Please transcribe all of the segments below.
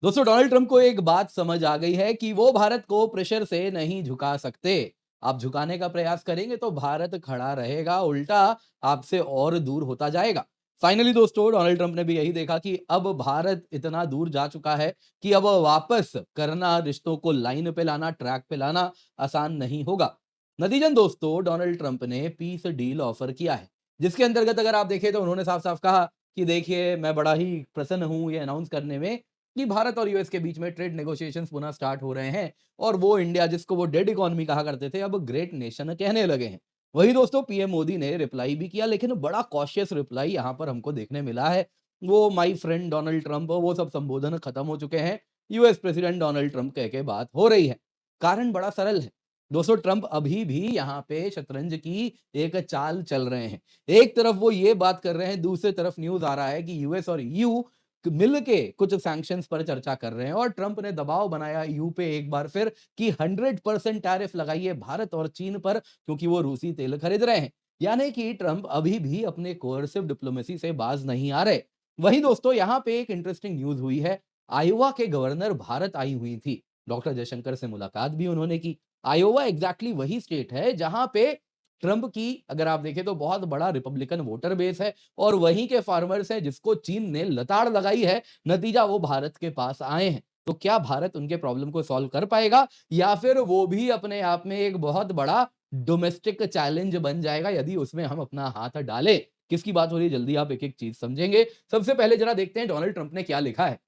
दोस्तों Donald Trump को एक बात समझ आ गई है कि वो भारत को प्रेशर से नहीं झुका सकते। आप झुकाने का प्रयास करेंगे तो भारत खड़ा रहेगा, उल्टा आपसे और दूर होता जाएगा। फाइनली दोस्तों डोनाल्ड ट्रंप ने भी यही देखा कि अब भारत इतना दूर जा चुका है कि अब वापस करना, रिश्तों को लाइन पे लाना, ट्रैक पे लाना आसान नहीं होगा। नतीजन दोस्तों डोनाल्ड ट्रंप ने पीस डील ऑफर किया है, जिसके अंतर्गत अगर आप देखें तो उन्होंने साफ साफ कहा कि देखिए मैं बड़ा ही प्रसन्न हूं ये अनाउंस करने में कि भारत और यूएस के बीच में ट्रेड नेगोशिएशंस पुनः स्टार्ट हो रहे हैं और वो इंडिया जिसको वो डेड इकोनॉमी कहा करते थे अब ग्रेट नेशन कहने लगे हैं। वही दोस्तों पीएम मोदी ने रिप्लाई भी किया, लेकिन बड़ा कॉशियस रिप्लाई यहां पर हमको देखने मिला है। वो माय फ्रेंड डोनाल्ड ट्रंप वो सब संबोधन खत्म हो चुके हैं, यूएस प्रेसिडेंट डोनाल्ड ट्रंप कह के बात हो रही है। कारण बड़ा सरल है दोस्तों, ट्रंप अभी भी यहाँ पे शतरंज की एक चाल चल रहे हैं। एक तरफ वो ये बात कर रहे हैं, दूसरी तरफ न्यूज आ रहा है कि यूएस और ईयू मिल के कुछ सैंक्शंस पर चर्चा कर रहे हैं और ट्रंप ने दबाव बनाया ईयू पे एक बार फिर कि 100% टैरिफ लगाइए भारत और चीन पर, क्योंकि वो रूसी तेल खरीद रहे हैं। यानी कि ट्रंप अभी भी अपने कोर्सिव डिप्लोमेसी से बाज नहीं आ रहे। वहीं दोस्तों यहाँ पे एक इंटरेस्टिंग न्यूज हुई है। आयोवा के गवर्नर भारत आई हुई थी, डॉक्टर जयशंकर से मुलाकात भी उन्होंने की। आयोवा एग्जैक्टली वही स्टेट है जहां पे ट्रंप की अगर आप देखें तो बहुत बड़ा रिपब्लिकन वोटर बेस है और वहीं के फार्मर्स हैं जिसको चीन ने लताड़ लगाई है। नतीजा वो भारत के पास आए हैं। तो क्या भारत उनके प्रॉब्लम को सॉल्व कर पाएगा या फिर वो भी अपने आप में एक बहुत बड़ा डोमेस्टिक चैलेंज बन जाएगा यदि उसमें हम अपना हाथ डालें? किसकी बात हो रही है, जल्दी आप एक एक चीज समझेंगे। सबसे पहले जरा देखते हैं डोनाल्ड ट्रंप ने क्या लिखा है।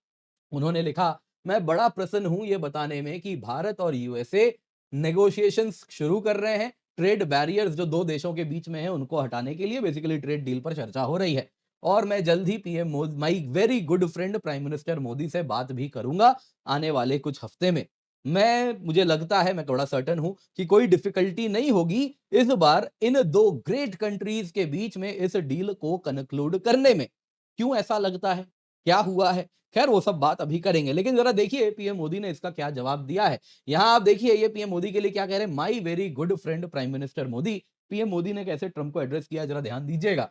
उन्होंने लिखा, मैं बड़ा प्रसन्न हूं ये बताने में कि भारत और यूएसए नेगोशिएशंस शुरू कर रहे हैं। ट्रेड बैरियर्स जो दो देशों के बीच में है उनको हटाने के लिए बेसिकली ट्रेड डील पर चर्चा हो रही है और मैं जल्द ही PM Modi, my very good friend prime minister Modi से बात भी करूंगा आने वाले कुछ हफ्ते में। मुझे लगता है, मैं थोड़ा सर्टन हूं कि कोई डिफिकल्टी नहीं होगी इस बार इन दो ग्रेट कंट्रीज के बीच में इस डील को कंक्लूड करने में। क्यों ऐसा लगता है, क्या हुआ है? खैर वो सब बात अभी करेंगे, लेकिन जरा देखिए पीएम मोदी ने इसका क्या जवाब दिया है। यहां आप देखिए ये पीएम मोदी के लिए क्या कह रहे हैं, माई very good friend prime minister Modi. PM Modi ने कैसे ट्रंप को एड्रेस किया, जरा ध्यान दीजिएगा।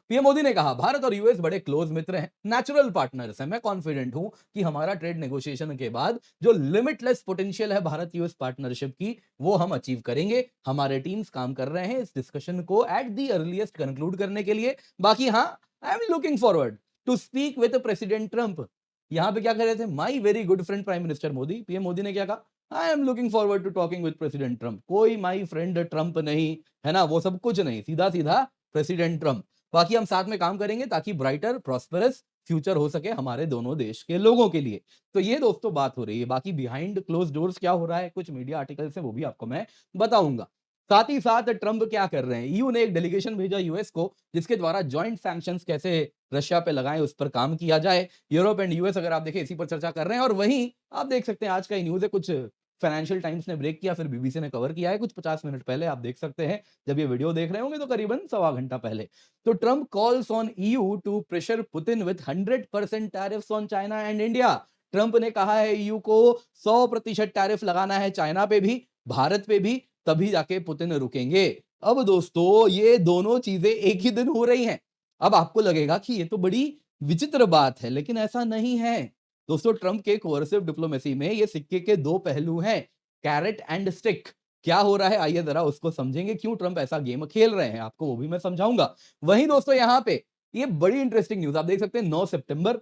पीएम मोदी ने कहा, भारत और यूएस बड़े क्लोज मित्र हैं, नेचुरल पार्टनर्स हैं। मैं कॉन्फिडेंट हूं कि हमारा ट्रेड नेगोशिएशन के बाद जो लिमिटलेस पोटेंशियल है भारत यूएस पार्टनरशिप की वो हम अचीव करेंगे। हमारे टीम्स काम कर रहे हैं इस डिस्कशन को एट द अर्लीस्ट कंक्लूड करने के लिए। बाकी हाँ, I am looking forward to speak with president Trump. यहां पे क्या कह रहे थे, my very good friend prime minister Modi. PM Modi ने क्या कहा, I am looking forward to talking with president Trump. कोई माई फ्रेंड ट्रंप नहीं है ना, वो सब कुछ नहीं, सीधा सीधा प्रेसिडेंट ट्रंप। बाकी हम साथ में काम करेंगे ताकि ब्राइटर प्रॉस्पेरस फ्यूचर हो सके हमारे दोनों देश के लोगों के लिए। तो ये दोस्तों बात हो रही है। बाकी बिहाइंड क्लोज डोर्स क्या हो रहा है कुछ मीडिया आर्टिकल से, वो भी आपको मैं बताऊंगा। साथ ही साथ ट्रंप क्या कर रहे हैं, ईयू ने एक डेलीगेशन भेजा यूएस को जिसके द्वारा जॉइंट सैंक्शंस कैसे रशिया पे लगाएं उस पर काम किया जाए। यूरोप एंड यूएस अगर आप देखें इसी पर चर्चा कर रहे हैं और वहीं आप देख सकते हैं आज का ही न्यूज है, कुछ फाइनेंशियल टाइम्स ने ब्रेक किया फिर बीबीसी ने कवर किया है कुछ 50 मिनट पहले, आप देख सकते हैं जब ये वीडियो देख रहे होंगे तो करीबन सवा घंटा पहले। तो Trump calls on EU to pressure Putin with 100% tariffs on China and India. Trump ने कहा है ईयू को 100% टैरिफ लगाना है चाइना पे भी, भारत पे भी, तभी जाके पुतिन रुकेंगे। अब दोस्तों ये दोनों चीजें एक ही दिन हो रही हैं। अब आपको लगेगा कि ये तो बड़ी विचित्र बात है, लेकिन ऐसा नहीं है। दोस्तों ट्रंप के कोर्सिव डिप्लोमेसी में ये सिक्के के दो पहलू हैं, कैरेट एंड स्टिक। क्या हो रहा है आइए जरा उसको समझेंगे, क्यों ट्रंप ऐसा गेम खेल रहे हैं आपको वो भी मैं समझाऊंगा। वहीं दोस्तों यहाँ पे ये बड़ी इंटरेस्टिंग न्यूज आप देख सकते हैं, 9 सितंबर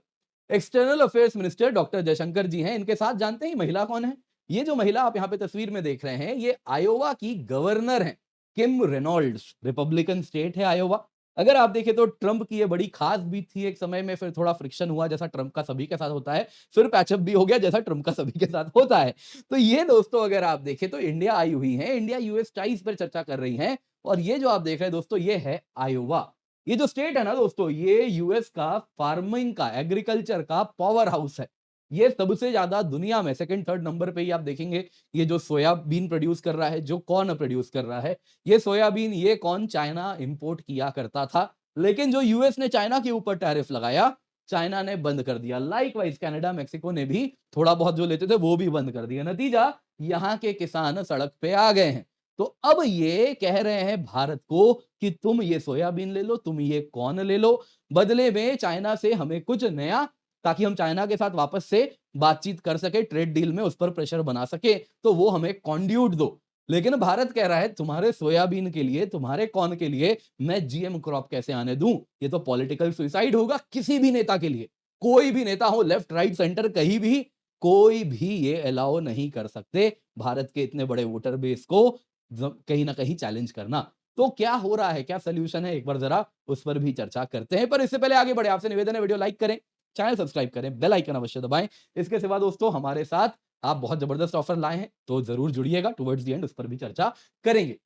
external affairs minister doctor Jaishankar ji हैं, इनके साथ जानते हैं महिला कौन है? ये जो महिला आप यहाँ पे तस्वीर में देख रहे हैं ये आयोवा की गवर्नर हैं, किम रेनॉल्ड्स। रिपब्लिकन स्टेट है आयोवा। अगर आप देखें तो ट्रंप की ये बड़ी खास भी थी एक समय में, फिर थोड़ा फ्रिक्शन हुआ जैसा ट्रंप का सभी के साथ होता है, फिर पैचअप भी हो गया जैसा ट्रंप का सभी के साथ होता है। तो ये दोस्तों अगर आप देखें तो इंडिया आई हुई है, इंडिया यूएस टाइज पर चर्चा कर रही है और ये जो आप देख रहे हैं दोस्तों ये है आयोवा। ये जो स्टेट है ना दोस्तों ये यूएस का फार्मिंग का, एग्रीकल्चर का पावर हाउस है। ये सबसे ज्यादा दुनिया में सेकंड थर्ड नंबर पे ही आप देखेंगे ये जो सोयाबीन प्रोड्यूस कर रहा है, जो कॉर्न प्रोड्यूस कर रहा है। ये सोयाबीन, ये कॉर्न चाइना इंपोर्ट किया करता था, लेकिन जो यूएस ने चाइना के ऊपर टैरिफ लगाया चाइना ने बंद कर दिया। लाइकवाइज कनाडा मेक्सिको ने भी थोड़ा बहुत जो लेते थे वो भी बंद कर दिया। नतीजा यहाँ के किसान सड़क पे आ गए हैं। तो अब ये कह रहे हैं भारत को कि तुम ये सोयाबीन ले लो, तुम ये कॉर्न ले लो, बदले में चाइना से हमें कुछ नया, ताकि हम चाइना के साथ वापस से बातचीत कर सके, ट्रेड डील में उस पर प्रेशर बना सके, तो वो हमें कॉन्ड्यूट दो। लेकिन भारत कह रहा है तुम्हारे सोयाबीन के लिए, तुम्हारे कॉर्न के लिए मैं जीएम क्रॉप कैसे आने दूं? ये तो पॉलिटिकल सुसाइड होगा किसी भी नेता के लिए। कोई भी नेता हो, लेफ्ट राइट सेंटर कहीं भी, कोई भी ये अलाउ नहीं कर सकते भारत के इतने बड़े वोटर बेस को कहीं ना कहीं चैलेंज करना। तो क्या हो रहा है, क्या सोल्यूशन है, एक बार जरा उस पर भी चर्चा करते हैं। पर इससे पहले आगे बढ़े, आपसे निवेदन है वीडियो लाइक करें, चैनल सब्सक्राइब करें, बेल आइकन अवश्य दबाएं। इसके सिवा दोस्तों हमारे साथ आप बहुत जबरदस्त ऑफर लाए हैं, तो जरूर जुड़िएगा, टुवर्ड्स द एंड उस पर भी चर्चा करेंगे।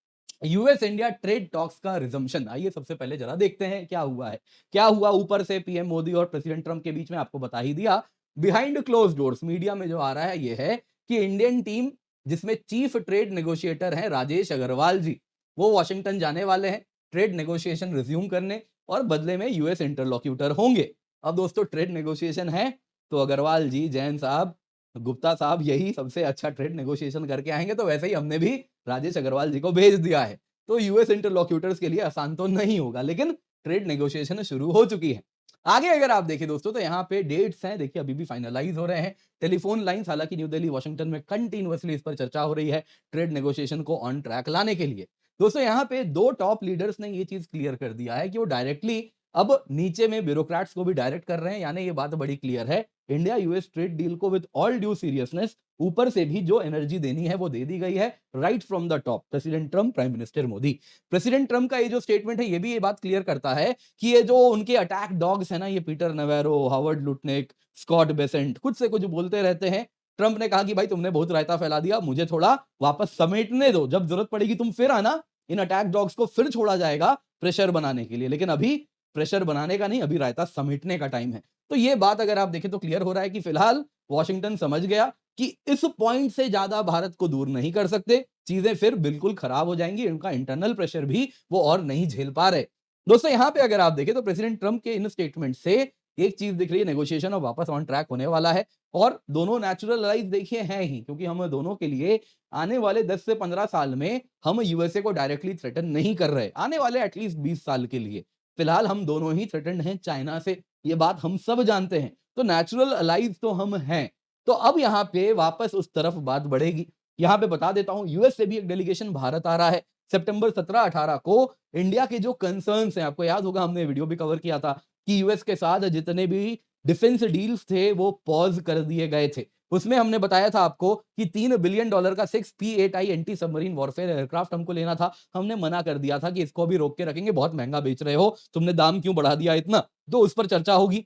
यूएस इंडिया ट्रेड टॉक्स का रिजम्पशन, आइए सबसे पहले जरा देखते हैं क्या हुआ है। क्या हुआ ऊपर से पीएम मोदी और प्रेसिडेंट ट्रंप के बीच में, आपको बता ही दिया। बिहाइंड क्लोज डोर्स मीडिया में जो आ रहा है ये है कि इंडियन टीम, जिसमें चीफ ट्रेड नेगोशिएटर हैं राजेश अग्रवाल जी, वो वॉशिंगटन जाने वाले हैं ट्रेड नेगोशिएशन रिज्यूम करने, और बदले में यूएस इंटरलॉक्यूटर होंगे। अब दोस्तों ट्रेड नेगोशिएशन है तो अग्रवाल जी, जैन साहब, गुप्ता साहब यही सबसे अच्छा ट्रेड नेगोशिएशन करके आएंगे, तो वैसे ही हमने भी राजेश अग्रवाल जी को भेज दिया है। तो यूएस इंटरलॉक्यूटर्स के लिए आसान तो नहीं होगा, लेकिन ट्रेड नेगोशिएशन शुरू हो चुकी है। आगे अगर आप देखें दोस्तों, तो यहाँ पे डेट्स हैं, देखिए अभी भी फाइनलाइज हो रहे हैं। टेलीफोन लाइंस, हालांकि न्यू दिल्ली वाशिंगटन में कंटिन्यूअसली इस पर चर्चा हो रही है ट्रेड नेगोशिएशन को ऑन ट्रैक लाने के लिए। दोस्तों यहाँ पे दो टॉप लीडर्स ने ये चीज क्लियर कर दिया है कि वो डायरेक्टली अब नीचे में ब्यूरोक्रेट्स को भी डायरेक्ट कर रहे हैं, यानी ये बात बड़ी क्लियर है, इंडिया यूएस ट्रेड डील को विद ऑल ड्यू सीरियसनेस ऊपर से भी जो एनर्जी देनी है वो दे दी गई है, right from the top, president Trump, prime minister Modi. President Trump का ये जो स्टेटमेंट है, ये भी ये बात क्लियर करता है कि ये जो उनके अटैक डॉग्स है ना, ये Peter Navarro, Howard Lutnick, Scott Bessent, कुछ से कुछ बोलते रहते हैं। ट्रंप ने कहा कि भाई तुमने बहुत रायता फैला दिया, मुझे थोड़ा वापस समेटने दो, जब जरूरत पड़ेगी तुम फिर आना, इन अटैक डॉग्स को फिर छोड़ा जाएगा प्रेशर बनाने के लिए, लेकिन अभी प्रेशर बनाने का नहीं, अभी रायता समेटने का टाइम है। तो ये बात अगर आप देखें तो क्लियर हो रहा है कि फिलहाल वॉशिंगटन समझ गया कि इस पॉइंट से ज्यादा भारत को दूर नहीं कर सकते, चीजें फिर बिल्कुल खराब हो जाएंगी, उनका इंटरनल प्रेशर भी वो और नहीं झेल पा रहे। दोस्तों यहां पे अगर आप देखें तो प्रेसिडेंट ट्रंप के इन स्टेटमेंट से एक चीज दिख रही है, नेगोशिएशन और वापस ऑन ट्रैक होने वाला है। और दोनों नेचुरल अलाइज देखिए हैं ही, क्योंकि हम दोनों के लिए आने वाले 10 से 15 साल में हम यूएसए को डायरेक्टली थ्रेटन नहीं कर रहे, आने वाले एटलीस्ट 20 साल के लिए फिलहाल हम दोनों ही थ्रेटन्ड हैं चाइना से, ये बात हम सब जानते हैं। तो नेचुरल अलाइज तो हम हैं। तो अब यहाँ पे वापस उस तरफ बात बढ़ेगी। यहाँ पे बता देता हूं, यूएस से भी एक डेलीगेशन भारत आ रहा है सितंबर 17-18 को। इंडिया के जो कंसर्न्स हैं, आपको याद होगा हमने वीडियो भी कवर किया था कि यूएस के साथ जितने भी डिफेंस डील्स थे वो पॉज कर दिए गए थे। उसमें हमने बताया था आपको कि $3 बिलियन का 6P8I anti submarine warfare aircraft हमको लेना था। हमने मना कर दिया था कि इसको भी रोक के रखेंगे, बहुत महंगा बेच रहे हो, तुमने दाम क्यों बढ़ा दिया इतना। तो उस पर चर्चा होगी।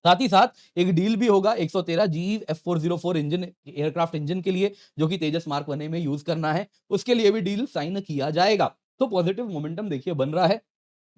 साथ ही साथ एक डील भी होगा 113 जी F404 इंजन, एयरक्राफ्ट इंजन के लिए, जो कि तेजस मार्क 1 में यूज करना है, उसके लिए भी डील साइन किया जाएगा। तो पॉजिटिव मोमेंटम देखिए बन रहा है,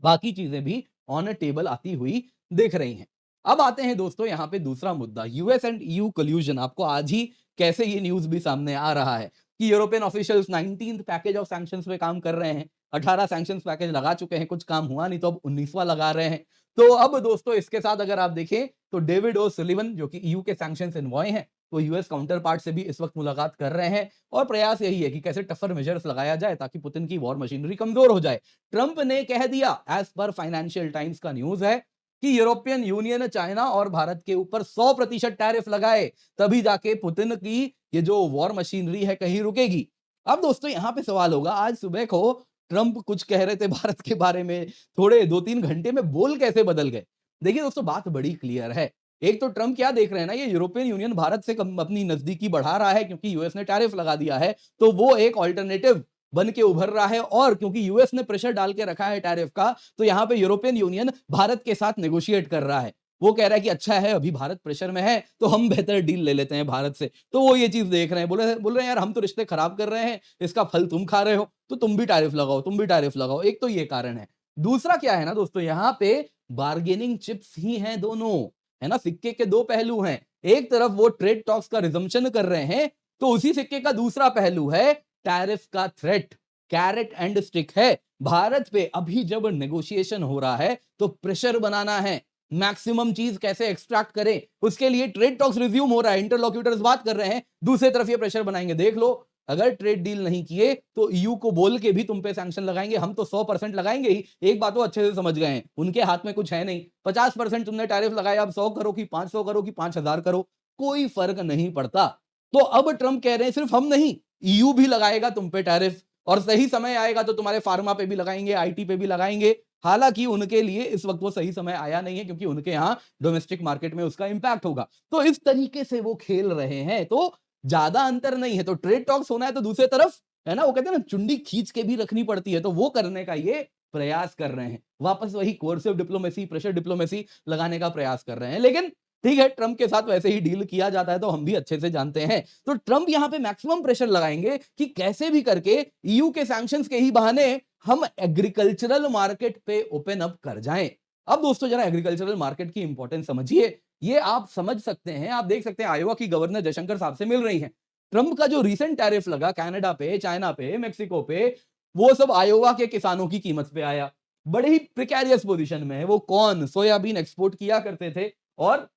बाकी चीजें भी ऑन टेबल आती हुई दिख रही हैं। अब आते हैं दोस्तों यहाँ पे दूसरा मुद्दा, यूएस एंड ईयू कोल्यूजन। आपको आज ही कैसे ये न्यूज भी सामने आ रहा है कि European officials 19th package of sanctions पे काम कर रहे हैं। 18 सैंक्शंस पैकेज लगा चुके हैं, कुछ काम हुआ नहीं तो अब 19वां लगा रहे हैं। तो अब दोस्तों इसके साथ अगर आप देखें तो डेविड ओ सुलिवन, जो कि ईयू के सैंक्शंस एनवॉय हैं, वो यूएस काउंटर पार्ट से भी इस वक्त मुलाकात कर रहे हैं, और प्रयास यही है कि कैसे टफर मेजर्स लगाया जाए ताकि पुतिन की वॉर मशीनरी कमजोर हो जाए। ट्रंप ने कह दिया, एज पर फाइनेंशियल टाइम्स का न्यूज है, कि यूरोपियन यूनियन चाइना और भारत के ऊपर 100% टैरिफ लगाए, तभी जाके पुतिन की ये जो वॉर मशीनरी है कहीं रुकेगी। अब दोस्तों यहां पे सवाल होगा, आज सुबह को ट्रंप कुछ कह रहे थे भारत के बारे में, थोड़े 2-3 घंटे में बोल कैसे बदल गए। देखिए दोस्तों बात बड़ी क्लियर है। एक तो ट्रंप क्या देख रहे हैं ना, ये यूरोपियन यूनियन भारत से अपनी नजदीकी बढ़ा रहा है क्योंकि यूएस ने टैरिफ लगा दिया है, तो वो एक ऑल्टरनेटिव बन के उभर रहा है। और क्योंकि यूएस ने प्रेशर डाल के रखा है टैरिफ का, तो यहाँ पे यूरोपियन यूनियन भारत के साथ नेगोशिएट कर रहा है। वो कह रहा है कि अच्छा है अभी भारत प्रेशर में है तो हम बेहतर डील ले लेते हैं भारत से। तो वो ये चीज देख रहे हैं, बोल रहे हैं यार हम तो रिश्ते खराब कर रहे हैं, इसका फल तुम खा रहे हो, तो तुम भी टैरिफ लगाओ, तुम भी टैरिफ लगाओ। एक तो ये कारण है। दूसरा क्या है ना दोस्तों, यहाँ पे बार्गेनिंग चिप्स ही हैं दोनों, है ना, सिक्के के दो पहलू हैं। एक तरफ वो ट्रेड टॉक्स का रिजम्पशन कर रहे हैं, तो उसी सिक्के का दूसरा पहलू है टैरिफ का थ्रेट, कैरेट एंड स्टिक है। भारत पे अभी जब नेगोशिएशन हो रहा है तो प्रेशर बनाना है, मैक्सिमम चीज कैसे एक्सट्रैक्ट करें, उसके लिए ट्रेड टॉक्स रिज्यूम हो रहा है, इंटरलॉक्यूटर्स बात कर रहे हैं, दूसरी तरफ ये प्रेशर बनाएंगे, देख लो अगर ट्रेड डील नहीं किए तो ईयू को बोल के भी तुम पे सैंक्शन लगाएंगे, हम तो 100% लगाएंगे ही। एक बात वो अच्छे से समझ गए हैं, उनके हाथ में कुछ है नहीं, 50% तुमने टैरिफ लगाया, अब 100 करो कि 500 करो कि 5000 करो, कोई फर्क नहीं पड़ता। तो अब ट्रंप कह रहे हैं सिर्फ हम नहीं, ईयू भी लगाएगा तुम पे टैरिफ, और सही समय आएगा तो तुम्हारे फार्मा पे भी लगाएंगे, आईटी पे भी लगाएंगे। हालांकि उनके लिए इस वक्त वो सही समय आया नहीं है, क्योंकि उनके यहां डोमेस्टिक मार्केट में उसका इंपैक्ट होगा। तो इस तरीके से वो खेल रहे हैं, तो ज्यादा अंतर नहीं है। तो ट्रेड टॉक्स होना है तो दूसरी तरफ, है ना, वो कहते हैं ना, चुंडी खींच के भी रखनी पड़ती है, तो वो करने का ये प्रयास कर रहे हैं। वापस वही कोर्सिव डिप्लोमेसी, प्रेशर डिप्लोमेसी लगाने का प्रयास कर रहे हैं। लेकिन ठीक है, ट्रंप के साथ वैसे ही डील किया जाता है, तो हम भी अच्छे से जानते हैं। तो ट्रंप यहां पे मैक्सिमम प्रेशर लगाएंगे कि कैसे भी करके ईयू के सैंक्शंस के ही बहाने हम एग्रीकल्चरल मार्केट पे ओपन अप कर जाएं। अब दोस्तों जरा एग्रीकल्चरल मार्केट की इंपॉर्टेंस समझिए। ये आप समझ सकते हैं, आप देख सकते हैं, आयोवा की गवर्नर जयशंकर साहब से मिल रही हैं। ट्रंप का जो रीसेंट टैरिफ लगा कनाडा पे, चाइना पे, मेक्सिको पे, वो सब आयोवा के किसानों की कीमत पे आया। बड़े ही प्रिकैरियस पोजीशन में है। वो कॉर्न, सोयाबीन एक्सपोर्ट किया करते थे और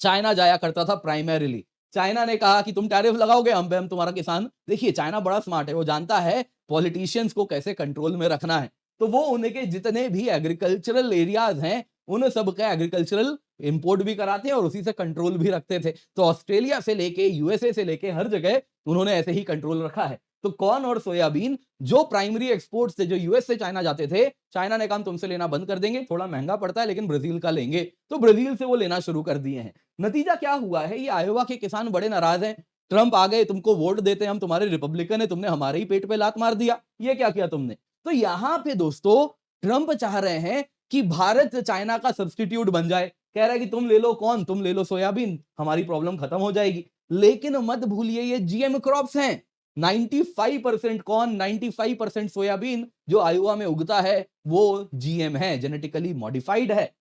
चाइना जाया करता था प्राइमरीली। चाइना ने कहा कि तुम टैरिफ लगाओगे, हम पे हम तुम्हारा किसान। देखिए चाइना बड़ा स्मार्ट है, वो जानता है पॉलिटिशियंस को कैसे कंट्रोल में रखना है। तो वो उनके जितने भी एग्रीकल्चरल एरियाज हैं, उन सब का एग्रीकल्चरल इंपोर्ट भी कराते हैं और उसी से कंट्रोल भी रखते थे। तो ऑस्ट्रेलिया से लेके, यूएसए से लेके हर जगह उन्होंने ऐसे ही कंट्रोल रखा है। तो कॉर्न और सोयाबीन जो प्राइमरी एक्सपोर्ट से, जो यूएस से चाइना जाते थे, चाइना ने कहा हम तुमसे लेना बंद कर देंगे, थोड़ा महंगा पड़ता है लेकिन ब्राजील का लेंगे। तो ब्राजील से वो लेना शुरू कर दिए हैं। नतीजा क्या हुआ है, ये आयोवा के किसान बड़े नाराज हैं। ट्रंप आ गए, तुमको वोट देते हैं, हम तुम्हारे रिपब्लिकन है, तुमने हमारे ही पेट पे लात मार दिया, ये क्या किया तुमने। तो यहां पे दोस्तों ट्रंप चाह रहे हैं कि भारत चाइना का सब्स्टिट्यूट बन जाए। कह रहा है कि तुम ले लो कौन, तुम ले लो सोयाबीन, हमारी प्रॉब्लम खत्म हो जाएगी। लेकिन मत भूलिए ये जीएम क्रॉप्स हैं। 95% कॉर्न, 95% सोयाबीन जो आयोवा में उगता है वो जीएम है, जेनेटिकली मॉडिफाइड है।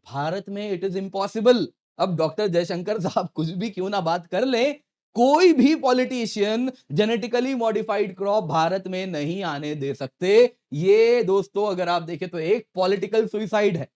भारत में इट इज इम्पॉसिबल। अब डॉक्टर जयशंकर साहब कुछ भी क्यों ना बात कर ले, कोई भी politician genetically modified crop Bharat में नहीं आने दे सकते। ये दोस्तों अगर आप देखें तो एक पॉलिटिकल सुइसाइड है।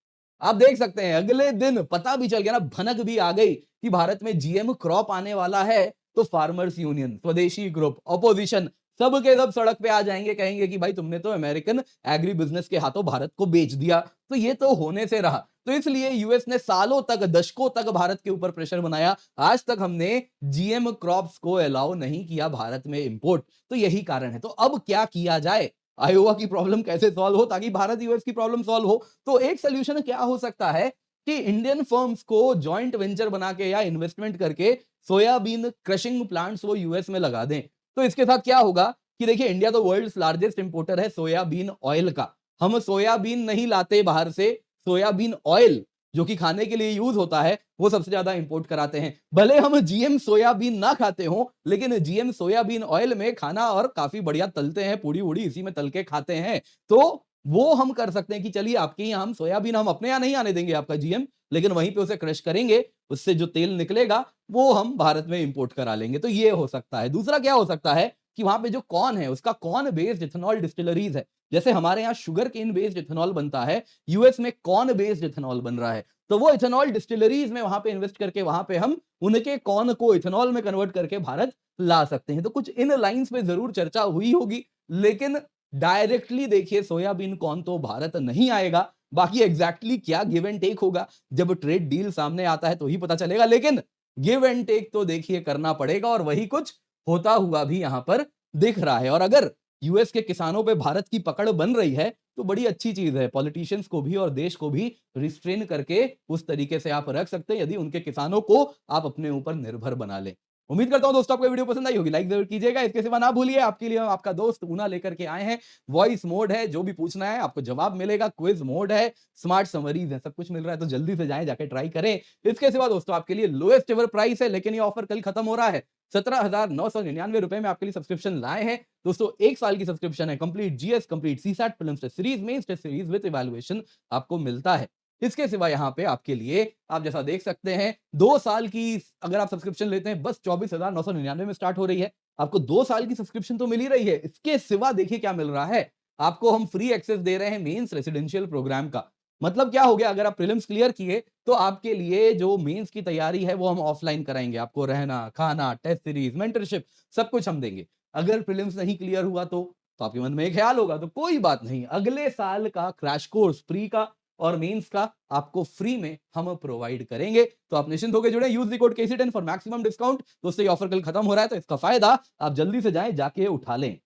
आप देख सकते हैं अगले दिन पता भी चल गया ना, भनक भी आ गई कि भारत में जीएम क्रॉप आने वाला है, तो फार्मर्स यूनियन, स्वदेशी ग्रुप, ऑपोजिशन, सब के सब सड़क पे आ जाएंगे, कहेंगे कि भाई तुमने तो अमेरिकन एग्री बिजनेस के हाथों भारत को बेच दिया। तो ये तो होने से रहा। तो इसलिए यूएस ने सालों तक, दशकों तक भारत के ऊपर प्रेशर बनाया। आज तक हमने जीएम क्रॉप्स को अलाउ नहीं किया भारत में इंपोर्ट। तो यही कारण है। तो अब क्या किया जाए, आयोवा की प्रॉब्लम कैसे सॉल्व हो ताकि भारत यूएस की प्रॉब्लम सॉल्व हो। तो एक सोल्यूशन क्या हो सकता है कि इंडियन फर्म्स को जॉइंट वेंचर बना के या इन्वेस्टमेंट करके सोयाबीन क्रशिंग प्लांट्स वो यूएस में लगा दें। तो इसके साथ क्या होगा कि देखिए इंडिया तो वर्ल्ड्स लार्जेस्ट इंपोर्टर है सोयाबीन ऑयल का। हम सोयाबीन नहीं लाते बाहर से, सोयाबीन ऑयल जो कि खाने के लिए यूज होता है वो सबसे ज्यादा इंपोर्ट कराते हैं। भले हम जीएम सोयाबीन ना खाते हो, लेकिन जीएम सोयाबीन ऑयल में खाना और काफी बढ़िया तलते हैं, पूड़ी उड़ी इसी में तल के खाते हैं। तो वो हम कर सकते हैं कि चलिए आपके यहाँ हम सोयाबीन हम अपने यहाँ नहीं आने देंगे आपका जीएम, लेकिन वहीं पे उसे क्रश करेंगे, उससे जो तेल निकलेगा वो हम भारत में इंपोर्ट करा लेंगे। तो ये हो सकता है। दूसरा क्या हो सकता है कि वहां पे जो कॉर्न है उसका कॉर्न बेस्ड इथेनॉल डिस्टिलरीज है। जैसे हमारे यहाँ शुगर केन बेस्ड इथेनॉल बनता है, यूएस में कॉर्न बेस्ड इथेनॉल बन रहा है। तो वो इथेनॉल डिस्टिलरीज में वहां पे इन्वेस्ट करके वहां पे हम उनके कॉर्न को इथेनॉल में कन्वर्ट करके भारत ला सकते हैं। तो कुछ इन लाइंस पे जरूर चर्चा हुई होगी, लेकिन डायरेक्टली देखिए सोयाबीन कॉर्न तो भारत नहीं आएगा। बाकी एग्जैक्टली क्या गिव एंड टेक होगा, जब ट्रेड डील सामने आता है तो ही पता चलेगा। लेकिन गिव एंड टेक तो देखिए करना पड़ेगा, और वही कुछ होता हुआ भी यहां पर दिख रहा है। और अगर यूएस के किसानों पे भारत की पकड़ बन रही है तो बड़ी अच्छी चीज है। पॉलिटिशियंस को भी और देश को भी रिस्ट्रेन करके उस तरीके से आप रख सकते हैं, यदि उनके किसानों को आप अपने ऊपर निर्भर बना लें। उम्मीद करता हूं दोस्तों आपको वीडियो पसंद आई होगी, लाइक जरूर कीजिएगा। इसके सिवा ना भूलिए, आपके लिए आपका दोस्त ऊना लेकर के आए हैं। वॉइस मोड है, जो भी पूछना है आपको जवाब मिलेगा। क्विज मोड है, स्मार्ट समरीज है, सब कुछ मिल रहा है। तो जल्दी से जाएं, जाके ट्राई करें। इसके सिवा दोस्तों आपके लिए लोएस्ट एवर प्राइस है, लेकिन ये ऑफर कल खत्म हो रहा है। 17,999 में आपके लिए सब्सक्रिप्शन लाए हैं दोस्तों। 1 साल की सब्सक्रिप्शन है, complete GS, complete CSAT, prelims test series, mains test series with evaluation आपको मिलता है। इसके सिवा यहाँ पे आपके लिए आप जैसा देख सकते हैं 2 साल की अगर आप सब्सक्रिप्शन लेते हैं, बस 24,999 में स्टार्ट हो रही है। आपको 2 साल की सब्सक्रिप्शन तो मिल ही रही है। इसके सिवा देखिए क्या मिल रहा है, आपको हम फ्री एक्सेस दे रहे हैं मेंस रेसिडेंशियल प्रोग्राम का। मतलब क्या हो गया, अगर आप प्रीलिम्स क्लियर किए तो आपके लिए जो मेंस की तैयारी है वो हम ऑफलाइन कराएंगे। आपको रहना, खाना, टेस्ट सीरीज, मेंटरशिप सब कुछ हम देंगे। अगर प्रीलिम्स नहीं क्लियर हुआ तो आपके मन में एक ख्याल होगा, तो कोई बात नहीं, अगले साल का क्रैश कोर्स फ्री का और मेंस का आपको फ्री में हम प्रोवाइड करेंगे। तो आप निश्चिंत होकर जुड़े, use the code KC10 for maximum discount. दोस्तों ये ऑफर कल खत्म हो रहा है, तो इसका फायदा आप जल्दी से जाएं, जाके उठा लें।